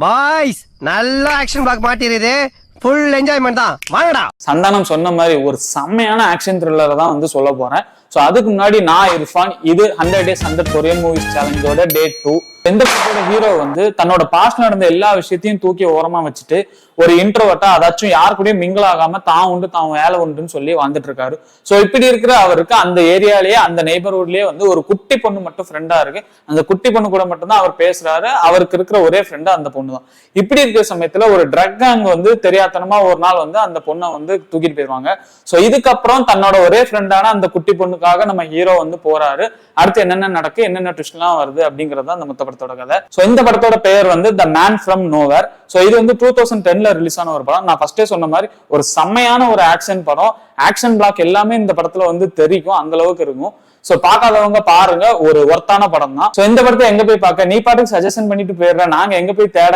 Boys நல்ல action block மாட்டிருது. Full enjoyment தான். வாங்கடா. சந்தானம் சொன்ன மாதிரி ஒரு செம்மையான ஆக்ஷன் த்ரில்லரை தான் வந்து சொல்ல போறேன். ஸோ அதுக்கு முன்னாடி நான் இர்ஃபான், இது 100 Days 100 கொரியன் மூவிஸ் சேலஞ்சோட டே 2. எந்த படத்தோட ஹீரோ வந்து தன்னோட பாஸ்ட் நடந்த எல்லா விஷயத்தையும் தூக்கி ஓரமா வச்சுட்டு ஒரு இன்ட்ரோவர்ட்டா அதாச்சும் யாரு கூடயும் மிங்கிள் ஆகாம தான் உண்டு தான் வேலை உண்டுன்னு சொல்லி வந்துட்டு இருக்காரு. ஸோ இப்படி இருக்கிற அவருக்கு அந்த ஏரியாலேயே அந்த நெய்பர்ஹுட்லயே வந்து ஒரு குட்டி பொண்ணு மட்டும் ஃப்ரெண்டா இருக்கு. அந்த குட்டி பொண்ணு கூட மட்டும்தான் அவர் பேசுறாரு. அவருக்கு இருக்கிற ஒரே ஃப்ரெண்டு அந்த பொண்ணு தான். இப்படி இருக்கிற சமயத்துல ஒரு ட்ரக் கேங் வந்து தெரியாதனமா ஒரு நாள் வந்து அந்த பொண்ணை வந்து தூக்கிட்டு போயிருவாங்க. ஸோ இதுக்கப்புறம் தன்னோட ஒரே ஃப்ரெண்டான அந்த குட்டி பொண்ணுக்காக நம்ம ஹீரோ வந்து போறாரு. அடுத்து என்னென்ன நடக்கு, என்னென்ன ட்விஸ்ட் எல்லாம் வருது அப்படிங்கறத அந்த மொத்த படத்தோட கதை. சோ இந்த படத்தோட பெயர் வந்து the man from nowhere. So இது வந்து 2010ல ரிலீஸ் ஆன ஒரு படம். நான் ஃபர்ஸ்டே சொன்ன மாதிரி ஒரு செம்மையான ஒரு ஆக்ஷன் படம். ஆக்ஷன் பிளாக் எல்லாமே இந்த படத்துல வந்து தெரிக்கும், அந்த அளவுக்கு இருக்கும். சோ பாக்காதவங்க பாருங்க, ஒரு ஒர்த்தான படம் தான். சோ இந்த படத்தை எங்க போய் பார்க்க, நீ பாட்டுக்கு சஜஷன் பண்ணிட்டு போயிடுற, நாங்க எங்க போய் தேட